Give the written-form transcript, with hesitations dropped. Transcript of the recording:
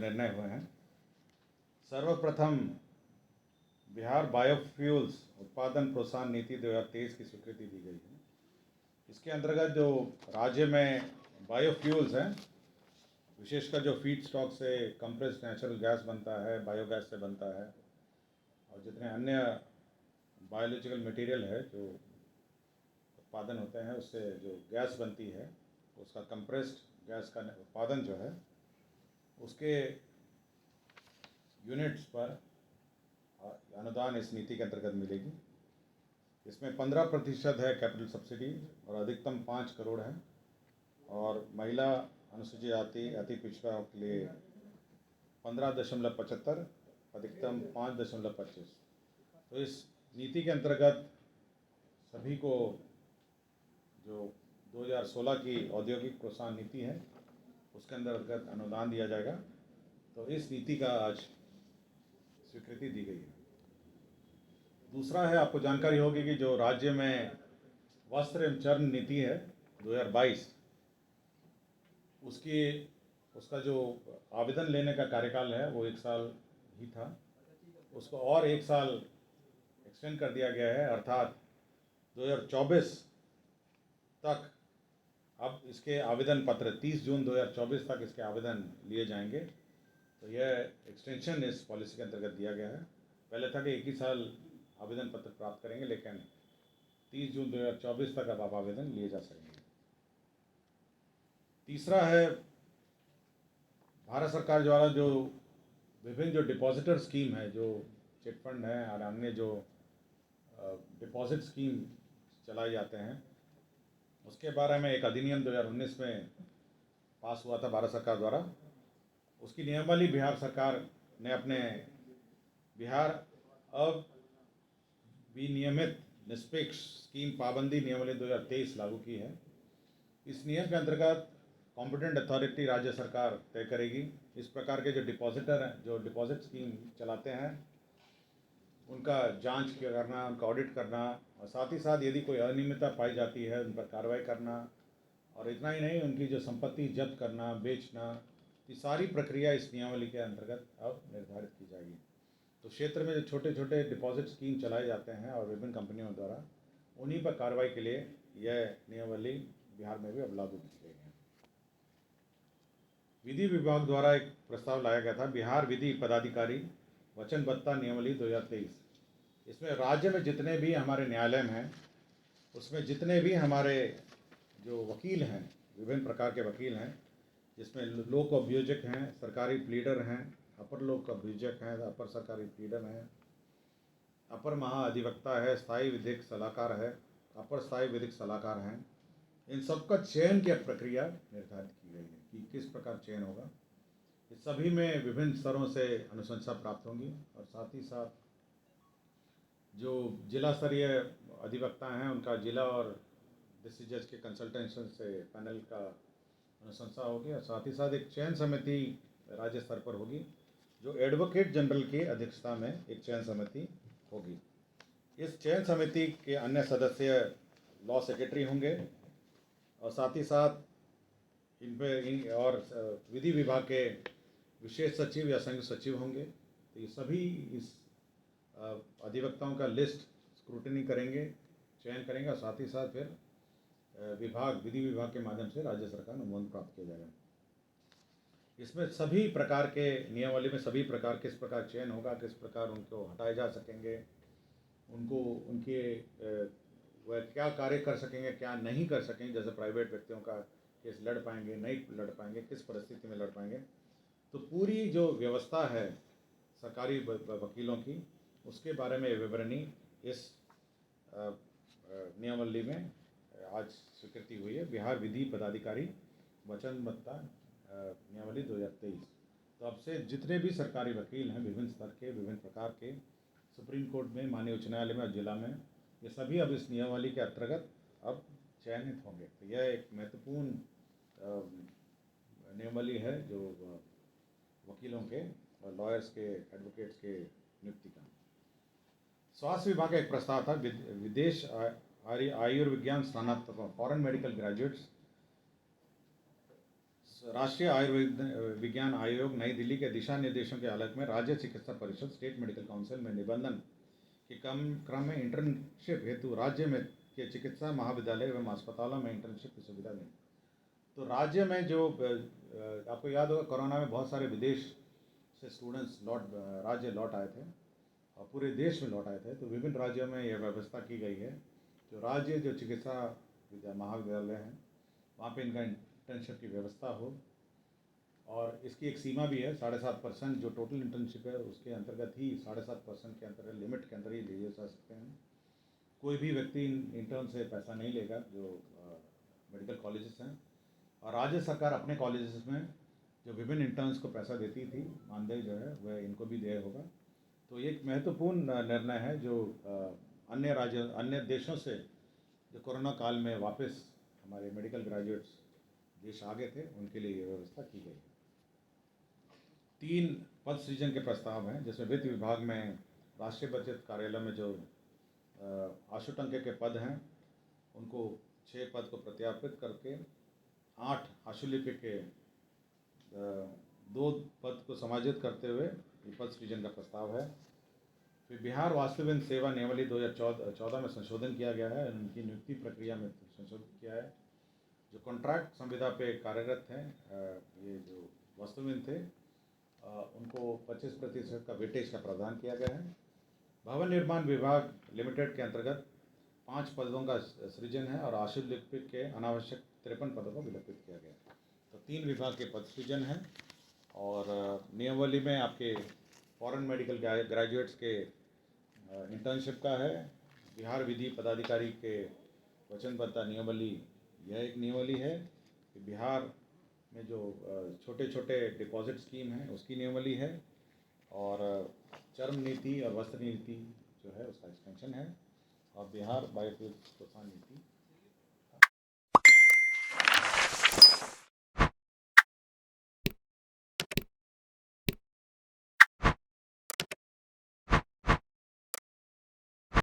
निर्णय हुए हैं। सर्वप्रथम बिहार बायोफ्यूल्स उत्पादन प्रोत्साहन नीति 2023 की स्वीकृति दी गई है। इसके अंतर्गत जो राज्य में बायोफ्यूल्स हैं, विशेषकर जो फीड स्टॉक से कंप्रेस्ड नेचुरल गैस बनता है, बायोगैस से बनता है, और जितने अन्य बायोलॉजिकल मटेरियल है जो उत्पादन होते हैं, उससे जो गैस बनती है, उसका कंप्रेस्ड गैस का उत्पादन जो है, उसके यूनिट्स पर अनुदान इस नीति के अंतर्गत मिलेगी। इसमें 15% है कैपिटल सब्सिडी और अधिकतम 5 करोड़ है, और महिला, अनुसूचित जाति, अति पिछड़ा के लिए 15.75, अधिकतम 5.25। तो इस नीति के अंतर्गत सभी को जो 2016 की औद्योगिक प्रोत्साहन नीति है, उसके अंतर्गत अनुदान दिया जाएगा। तो इस नीति का आज स्वीकृति दी गई है। दूसरा है, आपको जानकारी होगी कि जो राज्य में वस्त्र एवं चर्म नीति है 2022, उसका जो आवेदन लेने का कार्यकाल है वो 1 साल ही था, उसको और 1 साल एक्सटेंड कर दिया गया है, अर्थात 2024 तक अब इसके आवेदन पत्र 30 जून 2024 तक इसके आवेदन लिए जाएंगे। तो यह एक्सटेंशन इस पॉलिसी के अंतर्गत दिया गया है। पहले था कि 1 ही साल आवेदन पत्र प्राप्त करेंगे, लेकिन 30 जून 2024 तक अब आप आवेदन लिए जा सकेंगे। तीसरा है, भारत सरकार द्वारा जो विभिन्न जो डिपॉजिटर स्कीम है, जो चिट फंड है और अन्य जो डिपॉजिट स्कीम चलाए जाते हैं, उसके बारे में एक अधिनियम 2019 में पास हुआ था भारत सरकार द्वारा। उसकी नियमावली बिहार सरकार ने अपने बिहार अब विनियमित निष्पक्ष स्कीम पाबंदी नियमावली 2023 लागू की है। इस नियम के अंतर्गत कॉम्पिटेंट अथॉरिटी राज्य सरकार तय करेगी। इस प्रकार के जो डिपॉजिटर हैं, जो डिपॉजिट स्कीम चलाते हैं, उनका जांच करना, उनका ऑडिट करना, और साथ ही साथ यदि कोई अनियमितता पाई जाती है उन पर कार्रवाई करना, और इतना ही नहीं, उनकी जो संपत्ति जब्त करना, बेचना, ये सारी प्रक्रिया इस नियमावली के अंतर्गत अब निर्धारित की जाएगी। तो क्षेत्र में जो छोटे छोटे डिपॉजिट स्कीम चलाए जाते हैं और विभिन्न कंपनियों द्वारा, उन्हीं पर कार्रवाई के लिए यह नियमावली बिहार में भी अब लागू की गई है। विधि विभाग द्वारा एक प्रस्ताव लाया गया था, बिहार विधि पदाधिकारी वचनबद्धता नियमावली 2023। इसमें राज्य में जितने भी हमारे न्यायालय हैं, उसमें जितने भी हमारे जो वकील हैं, विभिन्न प्रकार के वकील हैं, जिसमें लोक अभियोजक हैं, सरकारी प्लीडर हैं, अपर लोक अभियोजक हैं, अपर सरकारी प्लीडर हैं, अपर महाअधिवक्ता है, स्थायी विधिक सलाहकार है, अपर स्थायी विधिक सलाहकार हैं, इन सबका चयन की प्रक्रिया निर्धारित की गई है कि किस प्रकार चयन होगा। इस सभी में विभिन्न स्तरों से अनुशंसा प्राप्त होंगी, और साथ ही साथ जो जिला स्तरीय अधिवक्ता हैं, उनका जिला और डिस्ट्रिक्ट जज के कंसल्टेशन से पैनल का अनुशंसा होगी, और साथ ही साथ एक चयन समिति राज्य स्तर पर होगी, जो एडवोकेट जनरल की अध्यक्षता में एक चयन समिति होगी। इस चयन समिति के अन्य सदस्य लॉ सेक्रेटरी होंगे, और साथ ही साथ और विधि विभाग के विशेष सचिव या संयुक्त सचिव होंगे। तो ये सभी इस अधिवक्ताओं का लिस्ट स्क्रूटनी करेंगे, चयन करेंगे, और साथ ही साथ फिर विधि विभाग के माध्यम से राज्य सरकार अनुमोदन प्राप्त किया जाएगा। इसमें सभी प्रकार के नियमावली में सभी प्रकार किस प्रकार चयन होगा, किस प्रकार उनको हटाए जा सकेंगे, उनको उनके वह क्या कार्य कर सकेंगे, क्या नहीं कर सकेंगे, जैसे प्राइवेट व्यक्तियों का केस लड़ पाएंगे, नहीं लड़ पाएंगे, किस परिस्थिति में लड़ पाएंगे। तो पूरी जो व्यवस्था है सरकारी वकीलों की, उसके बारे में विवरणी इस नियमावली में आज स्वीकृति हुई है, बिहार विधि पदाधिकारी वचनबद्धता नियमावली 2023। तो अब से जितने भी सरकारी वकील हैं, विभिन्न स्तर के, विभिन्न प्रकार के, सुप्रीम कोर्ट में, माननीय उच्च न्यायालय में और जिला में, ये सभी अब इस नियमावली के अंतर्गत अब चयनित होंगे। तो यह एक महत्वपूर्ण नियमावली है जो वकीलों के, लॉयर्स के, एडवोकेट्स के नियुक्ति का। स्वास्थ्य विभाग का एक प्रस्ताव था, विदेश आयुर्विज्ञान स्नातकों, फॉरेन मेडिकल ग्रेजुएट्स राष्ट्रीय आयुर्विज्ञान आयोग नई दिल्ली के दिशा निर्देशों के आलोक में राज्य चिकित्सा परिषद स्टेट मेडिकल काउंसिल में निबंधन के क्रम में इंटर्नशिप हेतु राज्य में के चिकित्सा महाविद्यालय एवं अस्पतालों में इंटर्नशिप की सुविधा दें। तो राज्य में जो आपको याद होगा कोरोना में बहुत सारे विदेश से स्टूडेंट्स राज्य लौट आए थे और पूरे देश में लौट आए थे। तो विभिन्न राज्यों में यह व्यवस्था की गई है, जो राज्य जो चिकित्सा महाविद्यालय हैं वहाँ पे इनका इंटर्नशिप की व्यवस्था हो। और इसकी एक सीमा भी है, 7.5% जो टोटल इंटर्नशिप है उसके अंतर्गत ही 7.5% के अंतर्गत लिमिट के अंदर ही लिए जा सकते हैं। कोई भी व्यक्ति इंटर्न से पैसा नहीं लेगा जो मेडिकल कॉलेजेस हैं। और राज्य सरकार अपने कॉलेजेस में जो विभिन्न इंटर्न्स को पैसा देती थी, मानदेय जो है वह इनको भी देय होगा। तो ये एक महत्वपूर्ण निर्णय है जो अन्य देशों से जो कोरोना काल में वापस हमारे मेडिकल ग्रेजुएट्स देश आ गए थे उनके लिए ये व्यवस्था की गई है। 3 पद सृजन के प्रस्ताव हैं, जिसमें वित्त विभाग में राष्ट्रीय बचत कार्यालय में जो आशुटंके के पद हैं उनको 6 पद को प्रत्यापित करके 8 आशुलिपिक के 2 पद को समायोजित करते हुए ये पद सृजन का प्रस्ताव है। फिर बिहार वास्तुविद सेवा नियमावली 2014 में संशोधन किया गया है, उनकी नियुक्ति प्रक्रिया में संशोधन किया है। जो कॉन्ट्रैक्ट संविदा पे कार्यरत हैं ये जो वास्तुविद थे उनको 25% का वेटेज का प्रावधान किया गया है। भवन निर्माण विभाग लिमिटेड के अंतर्गत 5 पदों का सृजन है और आशुलिपिक के अनावश्यक 53 पदों को विलोपित किया गया है। तो 3 विभाग के पद सृजन है। और नियमावली में आपके फॉरेन मेडिकल ग्रेजुएट्स के इंटर्नशिप का है। बिहार विधि पदाधिकारी के वचनबद्धता नियमावली यह एक नियमावली है। बिहार में जो छोटे छोटे डिपॉजिट स्कीम है उसकी नियमावली है। और चर्म नीति और वस्त्र नीति जो है उसका एक्सटेंशन है। और बिहार बायोफ्यूल्स प्रोत्साहन नीति